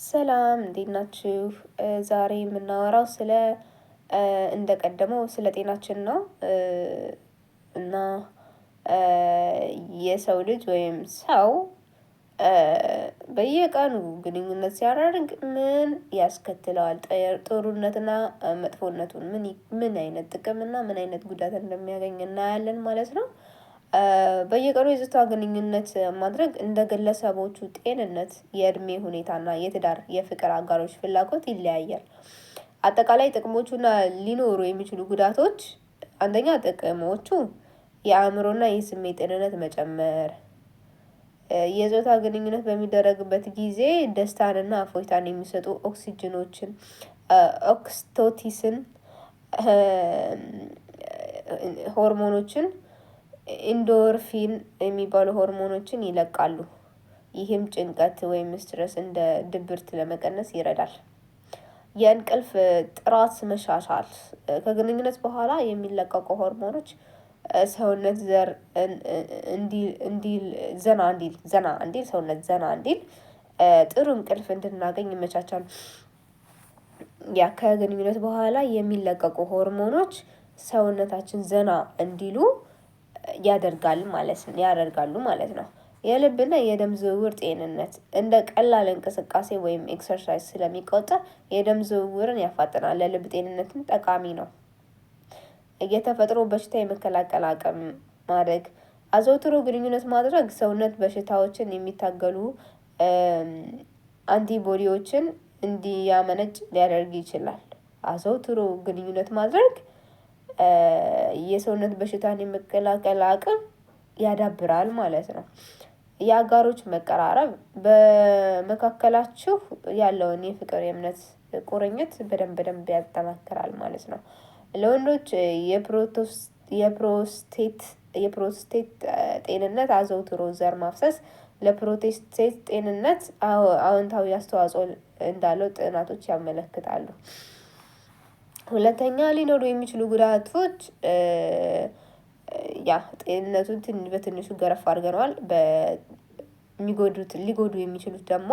ሰላም እንዴት ናችሁ? ዛሬ የምናወራው እንደቀደመው ስለ ጤናችን ነው። እና የሰው ልጅ ወይም ሰው በየቀኑ ግንኙነት ሲያደርግ ምን ያስከትለዋል? ጥሩነትና መጥፎነቱን ምን አይነት ጥቅም እና ምን አይነት ጉዳት እንደሚያገኝ እናያለን ማለት ነው። በየቀኑ የጾታ ግንኙነት ማድረግ እንደ ግለሰቦቹ ጤንነት፣ የእድሜ ሁኔታና የትዳር የፍቅር አጋሮች ፍላጎት ይለያያል። አጠቃላይ ጥቅሞቹና ሊኖሩ የሚችሉ ጉዳቶች፣ አንደኛ ጥቅሞቹ የአእምሮና የስሜት ጤንነት መጨመር። የጾታ ግንኙነት በሚደረግበት ጊዜ ደስታንና እፎይታን የሚሰጡ ኦክስቶሲን ሆርሞኖችን፣ ኢንዶርፊን የሚባሉ ሆርሞኖችን ይለቃሉ። ይህም ጭንቀት ወይም ስትረስ እንደ ድብርት ለመቀነስ ይረዳል። የእንቅልፍ ጥራት መሻሻል፣ ከግንኙነት በኋላ የሚለቀቁ ሆርሞኖች ሰውነት ዘና እንዲል ጥሩ እንቅልፍ እንድናገኝ ይመቻቻሉ። ያ ከግንኙነት በኋላ የሚለቀቁ ሆርሞኖች ሰውነታችን ዘና እንዲሉ ያደርጋሉ ማለት ነው። የልብና የደም ዝውውር ጤንነት እንደ ቀላል እንቅስቃሴ ወይም ኤክሰርሳይዝ ስለሚቆጠር የደም ዝውውርን ያፋጥናል። ለልብ ጤንነትም ጠቃሚ ነው። የተፈጥሮ በሽታ የመከላከል አቅም ማደግ፣ አዘውትሮ ግንኙነት ማድረግ ሰውነት በሽታዎችን የሚታገሉ አንቲቦዲዎችን እንዲያመነጭ ሊያደርግ ይችላል። አዘውትሮ ግንኙነት ማድረግ የሰውነት በሽታን የመከላከል አቅም ያዳብራል ማለት ነው። የአጋሮች መቀራረብ በመካከላችሁ ያለውን የፍቅር የእምነት ቁርኝት በደንብ ያጠናክራል ማለት ነው። ለወንዶች የፕሮስቴት ጤንነት አዘውትሮ ዘር ማፍሰስ ለፕሮቴስቴት ጤንነት አዎንታዊ አስተዋጽኦ እንዳለው ጥናቶች ያመለክታሉ። ሁለተኛ ሊኖሩ የሚችሉ ጉዳቶች ጤንነቱን በትንሹ ገረፍ አድርገነዋል። ሊጎዱ የሚችሉት ደግሞ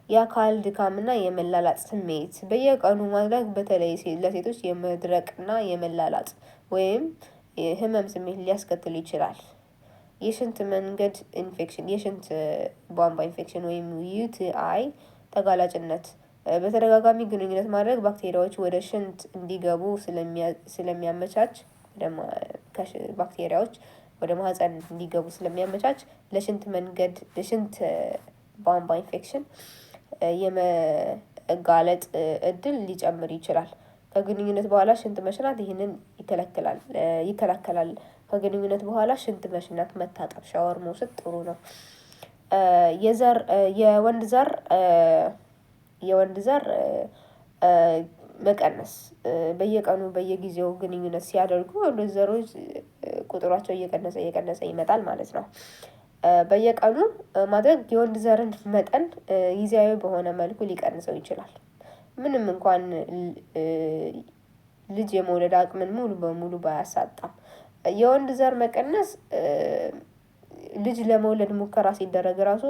የአካል ድካምና የመላላጥ ስሜት በየቀኑ ማድረግ በተለይ ለሴቶች የመድረቅና የመላላጥ ወይም የህመም ስሜት ሊያስከትል ይችላል። የሽንት መንገድ ኢንፌክሽን፣ የሽንት ቧንቧ ኢንፌክሽን ወይም ዩቲአይ ተጋላጭነት በተደጋጋሚ ግንኙነት ማድረግ ባክቴሪያዎች ወደ ሽንት እንዲገቡ ስለሚያመቻች ባክቴሪያዎች ወደ ማህፀን እንዲገቡ ስለሚያመቻች ለሽንት ቧንቧ ኢንፌክሽን የመጋለጥ እድል ሊጨምር ይችላል። ከግንኙነት በኋላ ሽንት መሽናት ይህንን ይከላከላል። ከግንኙነት በኋላ ሽንት መሽናት፣ መታጠብ፣ ሻወር መውሰድ ጥሩ ነው። የወንድ ዘር መቀነስ በየቀኑ በየጊዜው ግንኙነት ሲያደርጉ ወንድ ዘሮች ቁጥሯቸው እየቀነሰ ይመጣል ማለት ነው። በየቀኑ ማድረግ የወንድ ዘርን መጠን ጊዜያዊ በሆነ መልኩ ሊቀንሰው ይችላል። ምንም እንኳን ልጅ የመውለድ አቅምን ሙሉ በሙሉ ባያሳጣም የወንድ ዘር መቀነስ ልጅ ለመውለድ ሙከራ ሲደረግ ራሱ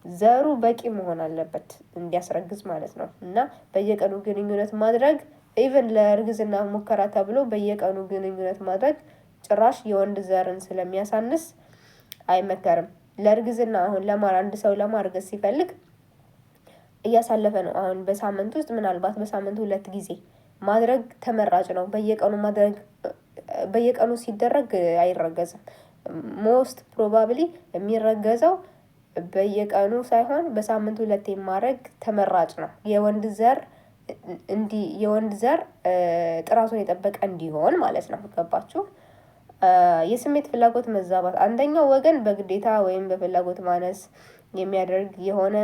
ዘሩ በቂ መሆን አለበት እንዲያስረግዝ ማለት ነው። እና በየቀኑ ግንኙነት ማድረግ ኢቭን ለእርግዝና ሙከራ ተብሎ በየቀኑ ግንኙነት ማድረግ ጭራሽ የወንድ ዘርን ስለሚያሳንስ አይመከርም። ለእርግዝና አሁን አንድ ሰው ለማርገዝ ሲፈልግ እያሳለፈ ነው። አሁን በሳምንት ውስጥ ምናልባት በሳምንት 2 ጊዜ ማድረግ ተመራጭ ነው። በየቀኑ ሲደረግ አይረገዝም። ሞስት ፕሮባብሊ የሚረገዘው በየቀኑ ሳይሆን በሳምንት 2 ማድረግ ተመራጭ ነው። የወንድ ዘር ጥራቱን የጠበቀ እንዲሆን ማለት ነው። ገባችሁ? የስሜት ፍላጎት መዛባት አንደኛው ወገን በግዴታ ወይም በፍላጎት ማነስ የሚያደርግ የሆነ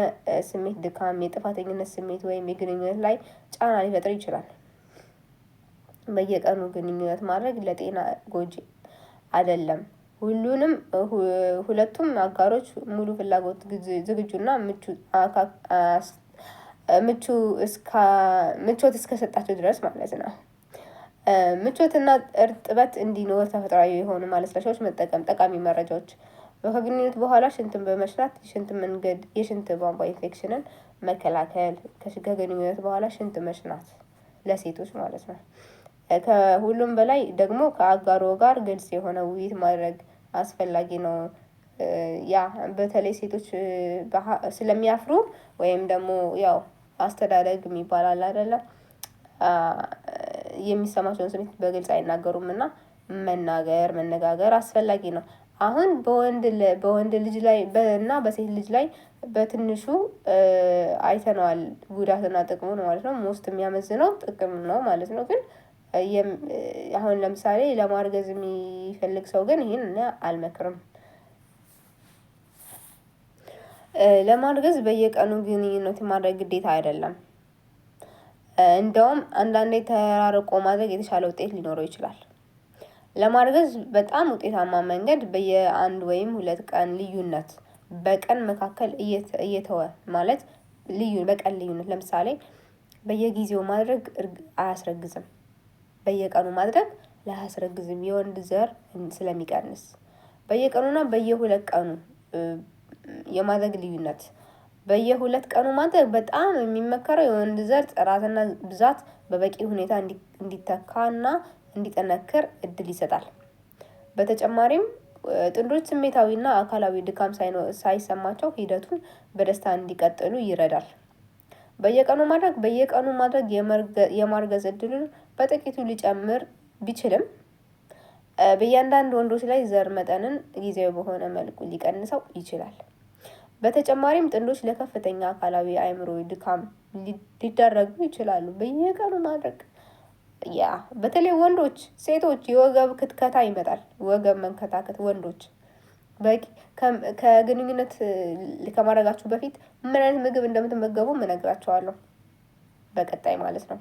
ስሜት ድካም፣ የጥፋተኝነት ስሜት ወይም የግንኙነት ላይ ጫና ሊፈጥር ይችላል። በየቀኑ ግንኙነት ማድረግ ለጤና ጎጂ አይደለም። ሁለቱም አጋሮች ሙሉ ፍላጎት ዝግጁና ምቾት እስከሰጣቸው ድረስ ማለት ነው። ምቾትና እርጥበት እንዲኖር ተፈጥሯዊ የሆኑ ማለስለሻዎች መጠቀም። ጠቃሚ መረጃዎች ከግንኙነት በኋላ ሽንትን በመሽናት የሽንት ቧንቧ ኢንፌክሽንን መከላከል፣ ከስጋ ግንኙነት በኋላ ሽንት መሽናት ለሴቶች ማለት ነው። ከሁሉም በላይ ደግሞ ከአጋሮ ጋር ግልጽ የሆነ ውይይት ማድረግ አስፈላጊ ነው። ያ በተለይ ሴቶች ስለሚያፍሩ ወይም ደግሞ ያው አስተዳደግ የሚባል አይደለም የሚሰማቸውን ስሜት በግልጽ አይናገሩም እና መነጋገር አስፈላጊ ነው። አሁን በወንድ ልጅ ላይ እና በሴት ልጅ ላይ በትንሹ አይተነዋል ጉዳትና ጥቅሙን ማለት ነው። ሞስት የሚያመዝነው ጥቅም ነው ማለት ነው። ግን አሁን ለምሳሌ ለማርገዝ የሚፈልግ ሰው ግን ይህን እኔ አልመክርም። ለማርገዝ በየቀኑ ግንኙነት ማድረግ ግዴታ አይደለም። እንደውም አንዳንዴ ተራርቆ ማድረግ የተሻለ ውጤት ሊኖረው ይችላል። ለማርገዝ በጣም ውጤታማ መንገድ በየአንድ ወይም 2 ቀን ልዩነት በቀን መካከል እየተወ ማለት በቀን ልዩነት ለምሳሌ በየጊዜው ማድረግ አያስረግዝም። በየቀኑ ማድረግ ላያስረግዝም የወንድ ዘር ስለሚቀንስ በየቀኑና በየ2 ቀኑ የማድረግ ልዩነት በየ2 ቀኑ ማድረግ በጣም የሚመከረው የወንድ ዘር ጥራትና ብዛት በበቂ ሁኔታ እንዲተካና እንዲጠነክር እድል ይሰጣል። በተጨማሪም ጥንዶች ስሜታዊና አካላዊ ድካም ሳይሰማቸው ሂደቱን በደስታ እንዲቀጥሉ ይረዳል። በየቀኑ ማድረግ የማርገዝ እድሉን በጥቂቱ ሊጨምር ቢችልም በእያንዳንዱ ወንዶች ላይ ዘር መጠንን ጊዜያዊ በሆነ መልኩ ሊቀንሰው ይችላል። በተጨማሪም ጥንዶች ለከፍተኛ አካላዊ አእምሮዊ ድካም ሊዳረጉ ይችላሉ። በየቀኑ ማድረግ በተለይ ወንዶች፣ ሴቶች የወገብ ክትከታ ይመጣል። ወገብ መንከታከት ወንዶች ከግንኙነት ከማድረጋችሁ በፊት ምን አይነት ምግብ እንደምትመገቡ እነግራችኋለሁ በቀጣይ ማለት ነው።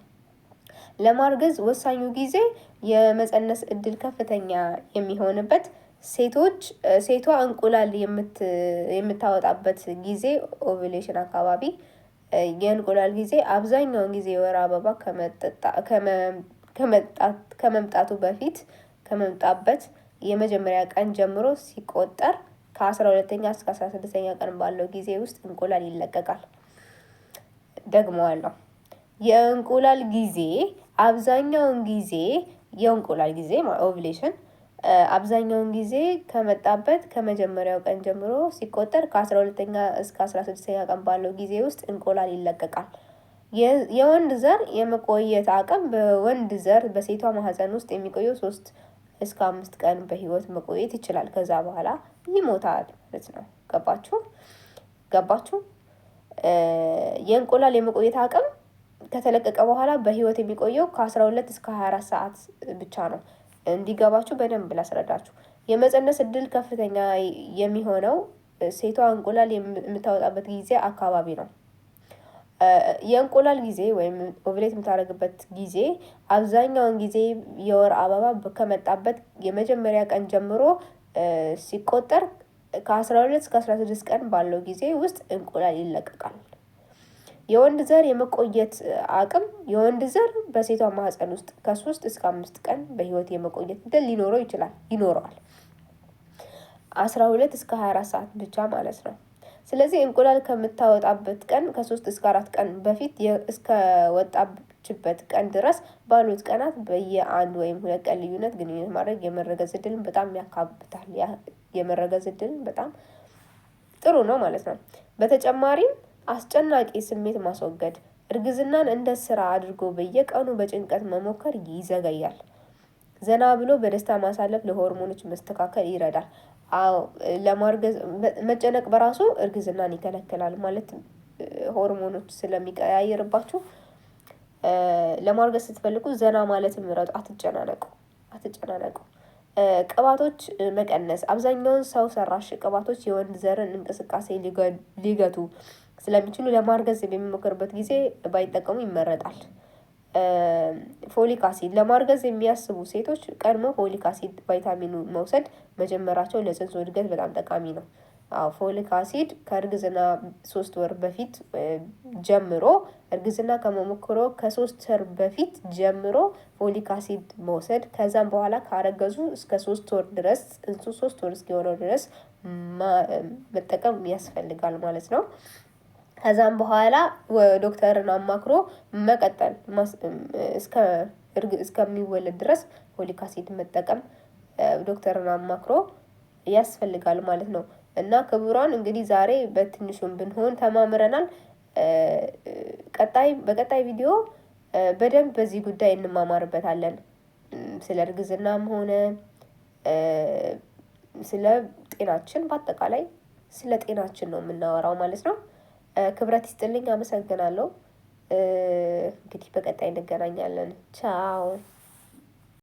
ለማርገዝ ወሳኙ ጊዜ የመፀነስ እድል ከፍተኛ የሚሆንበት ሴቷ እንቁላል የምታወጣበት ጊዜ ኦቭሌሽን አካባቢ የእንቁላል ጊዜ አብዛኛውን ጊዜ የወር አበባ ከመምጣበት የመጀመሪያ ቀን ጀምሮ ሲቆጠር ከ12ኛ እስከ 16ኛ ቀን ባለው ጊዜ ውስጥ እንቁላል ይለቀቃል። ደግመዋለሁ። የእንቁላል ጊዜ አብዛኛውን ጊዜ የእንቁላል ጊዜ ኦቭሌሽን አብዛኛውን ጊዜ ከመጣበት ከመጀመሪያው ቀን ጀምሮ ሲቆጠር ከ12ኛ እስከ 16ኛ ቀን ባለው ጊዜ ውስጥ እንቁላል ይለቀቃል። የወንድ ዘር የመቆየት አቅም በወንድ ዘር በሴቷ ማህፀን ውስጥ የሚቆየው 3 እስከ 5 ቀን በህይወት መቆየት ይችላል። ከዛ በኋላ ይሞታል ማለት ነው። ገባችሁ? የእንቁላል የመቆየት አቅም ከተለቀቀ በኋላ በህይወት የሚቆየው ከ12 እስከ 24 ሰዓት ብቻ ነው። እንዲገባችሁ በደንብ ላስረዳችሁ። የመፀነስ እድል ከፍተኛ የሚሆነው ሴቷ እንቁላል የምታወጣበት ጊዜ አካባቢ ነው። የእንቁላል ጊዜ ወይም ኦቭሌት የምታደርግበት ጊዜ አብዛኛውን ጊዜ የወር አበባ ከመጣበት የመጀመሪያ ቀን ጀምሮ ሲቆጠር ከ12 እስከ 16 ቀን ባለው ጊዜ ውስጥ እንቁላል ይለቀቃል። የወንድ ዘር የመቆየት አቅም የወንድ ዘር በሴቷ ማህፀን ውስጥ ከ3 እስከ 5 ቀን በህይወት የመቆየት እድል ይኖረዋል። 12 እስከ 24 ሰዓት ብቻ ማለት ነው። ስለዚህ እንቁላል ከምታወጣበት ቀን ከ3 እስከ 4 ቀን በፊት እስከ ወጣችበት ቀን ድረስ ባሉት ቀናት በየ1 ወይም 2 ቀን ልዩነት ግንኙነት ማድረግ የመረገዝ እድልን በጣም ያካብታል። የመረገዝ እድልን በጣም ጥሩ ነው ማለት ነው። በተጨማሪም አስጨናቂ ስሜት ማስወገድ እርግዝናን እንደ ስራ አድርጎ በየቀኑ በጭንቀት መሞከር ይዘገያል። ዘና ብሎ በደስታ ማሳለፍ ለሆርሞኖች መስተካከል ይረዳል። ለማርገዝ መጨነቅ በራሱ እርግዝናን ይከለክላል ማለት ሆርሞኖች ስለሚቀያየርባችሁ ለማርገዝ ስትፈልጉ ዘና ማለት ምረጡ። አትጨናነቁ። ቅባቶች መቀነስ አብዛኛውን ሰው ሰራሽ ቅባቶች የወንድ ዘርን እንቅስቃሴ ሊገቱ ስለሚችሉ ለማርገዝ በሚሞክርበት ጊዜ ባይጠቀሙ ይመረጣል። ፎሊክ አሲድ ለማርገዝ የሚያስቡ ሴቶች ቀድሞ ፎሊክ አሲድ ቫይታሚኑ መውሰድ መጀመራቸው ለጽንሱ እድገት በጣም ጠቃሚ ነው። ፎሊክ አሲድ ከእርግዝና 3 ወር በፊት ጀምሮ እርግዝና ከመሞክሮ ከ3 ወር በፊት ጀምሮ ፎሊክ አሲድ መውሰድ ከዛም በኋላ ካረገዙ እስከ 3 ወር ድረስ ጽንሱ 3 ወር እስኪሆነው ድረስ መጠቀም ያስፈልጋል ማለት ነው። ከዛም በኋላ ዶክተርን አማክሮ መቀጠል እስከሚወለድ ድረስ ፎሊክ አሲድ መጠቀም ዶክተርን አማክሮ ያስፈልጋል ማለት ነው። እና ክቡራን እንግዲህ ዛሬ በትንሹም ብንሆን ተማምረናል። በቀጣይ ቪዲዮ በደንብ በዚህ ጉዳይ እንማማርበታለን። ስለ እርግዝናም ሆነ ስለ ጤናችን በአጠቃላይ ስለ ጤናችን ነው የምናወራው ማለት ነው። ክብረት ይስጥልኝ፣ አመሰግናለሁ። እንግዲህ በቀጣይ እንገናኛለን። ቻው